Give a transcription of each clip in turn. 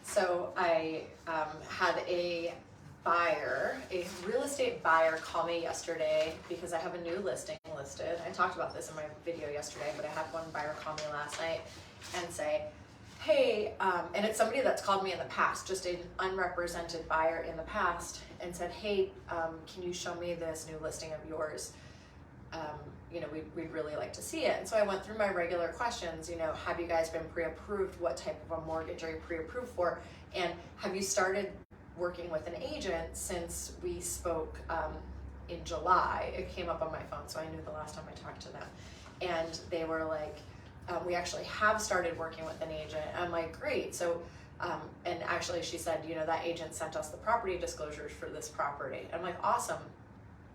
So I had a real estate buyer call me yesterday because I have a new listing listed. I talked about this in my video yesterday, but I had one buyer call me last night and say, hey, and it's somebody that's called me in the past, just an unrepresented buyer in the past, and said, hey, can you show me this new listing of yours? We'd really like to see it. And so I went through my regular questions, have you guys been pre-approved? What type of a mortgage are you pre-approved for? And have you started working with an agent since we spoke in July? It came up on my phone, so I knew the last time I talked to them. And they were like, we actually have started working with an agent. I'm like, great. So, and actually she said, that agent sent us the property disclosures for this property. I'm like, awesome.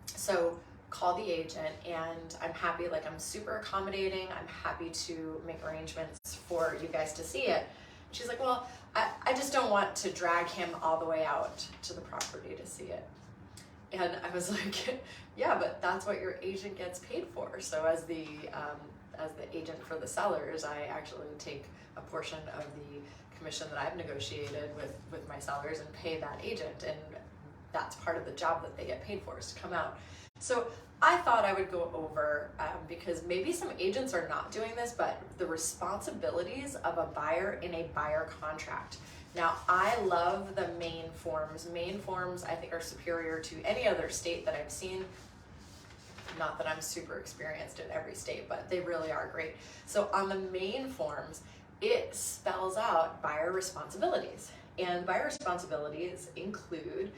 So call the agent, and I'm happy, I'm super accommodating. I'm happy to make arrangements for you guys to see it. She's like, well, I just don't want to drag him all the way out to the property to see it. And I was like, yeah, but that's what your agent gets paid for. So as the agent for the sellers, I actually take a portion of the commission that I've negotiated with my sellers and pay that agent. And that's part of the job that they get paid for, is to come out. So I thought I would go over, because maybe some agents are not doing this, but the responsibilities of a buyer in a buyer contract. Now, I love the main forms. Main forms, I think, are superior to any other state that I've seen. Not that I'm super experienced in every state, but they really are great. So on the main forms, it spells out buyer responsibilities. And buyer responsibilities include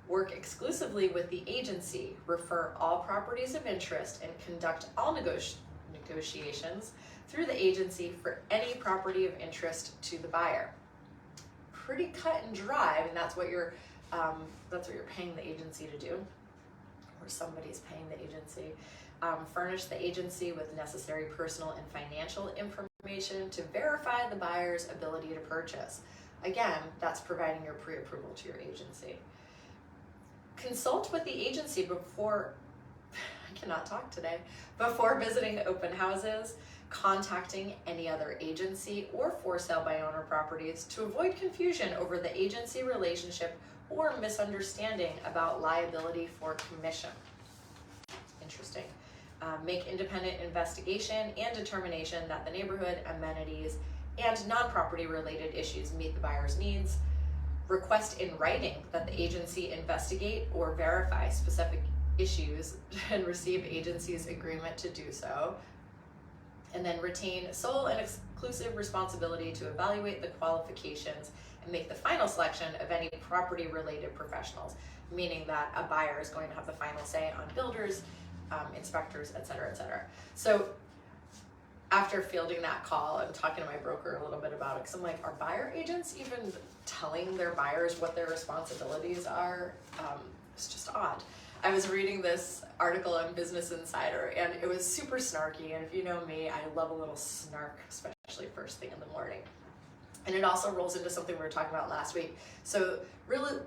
work exclusively with the agency, refer all properties of interest, and conduct all negotiations through the agency for any property of interest to the buyer. Pretty cut and dry, and that's what you're paying the agency to do, or somebody's paying the agency. Furnish the agency with necessary personal and financial information to verify the buyer's ability to purchase. Again, that's providing your pre-approval to your agency. Consult with the agency before visiting open houses, contacting any other agency or for sale by owner properties to avoid confusion over the agency relationship or misunderstanding about liability for commission. Interesting. Make independent investigation and determination that the neighborhood amenities and non-property related issues meet the buyer's needs. Request in writing that the agency investigate or verify specific issues and receive agency's agreement to do so. And then retain sole and exclusive responsibility to evaluate the qualifications and make the final selection of any property related professionals, meaning that a buyer is going to have the final say on builders, inspectors, et cetera, et cetera. So after fielding that call and talking to my broker a little bit about it, because I'm like, are buyer agents even telling their buyers what their responsibilities are? It's just odd. I was reading this article on Business Insider, and it was super snarky, and if you know me, I love a little snark, especially first thing in the morning. And it also rolls into something we were talking about last week. So really,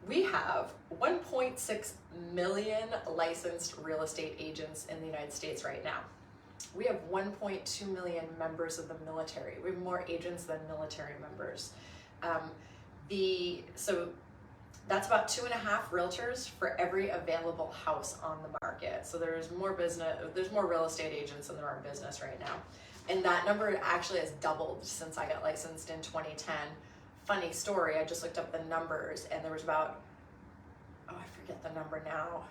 we have 1.6 million licensed real estate agents in the United States right now. We have 1.2 million members of the military. We have more agents than military members. So that's about 2.5 realtors for every available house on the market. So there's more real estate agents than there are business right now. And that number actually has doubled since I got licensed in 2010. Funny story, I just looked up the numbers, and there was about, I forget the number now,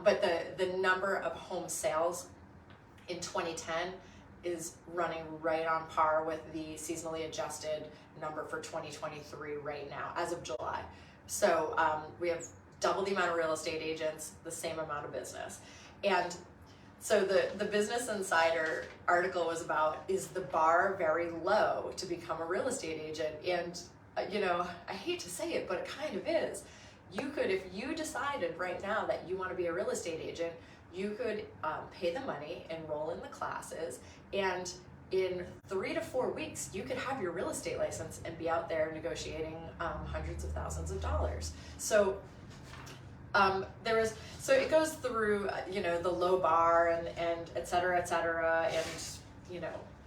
but the number of home sales in 2010 is running right on par with the seasonally adjusted number for 2023 right now, as of July. So we have double the amount of real estate agents, the same amount of business. And so the Business Insider article was about, is the bar very low to become a real estate agent? And I hate to say it, but it kind of is. You could, if you decided right now that you want to be a real estate agent, you could pay the money, enroll in the classes, and in 3 to 4 weeks, you could have your real estate license and be out there negotiating hundreds of thousands of dollars. So so it goes through, the low bar and et cetera, and,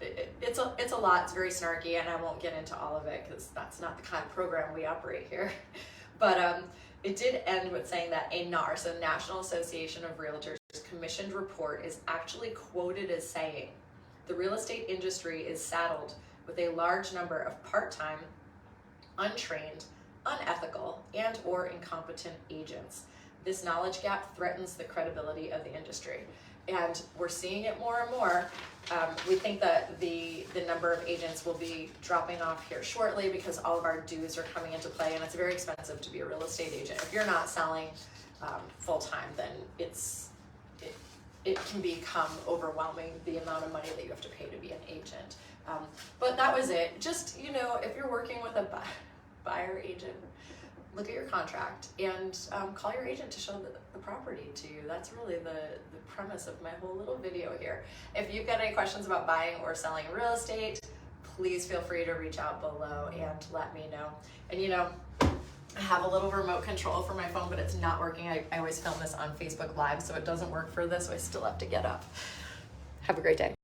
it's a lot. It's very snarky, and I won't get into all of it because that's not the kind of program we operate here. But it did end with saying that a NAR, so National Association of Realtors, commissioned report is actually quoted as saying, the real estate industry is saddled with a large number of part-time, untrained, unethical, and or incompetent agents. This knowledge gap threatens the credibility of the industry. And we're seeing it more and more. We think that the number of agents will be dropping off here shortly because all of our dues are coming into play, and it's very expensive to be a real estate agent. If you're not selling full-time, then it can become overwhelming, the amount of money that you have to pay to be an agent. But that was it. Just, if you're working with a buyer agent, look at your contract and call your agent to show the property to you. That's really the premise of my whole little video here. If you've got any questions about buying or selling real estate, please feel free to reach out below and let me know. And I have a little remote control for my phone, but it's not working. I always film this on Facebook Live, so it doesn't work for this, so I still have to get up. Have a great day.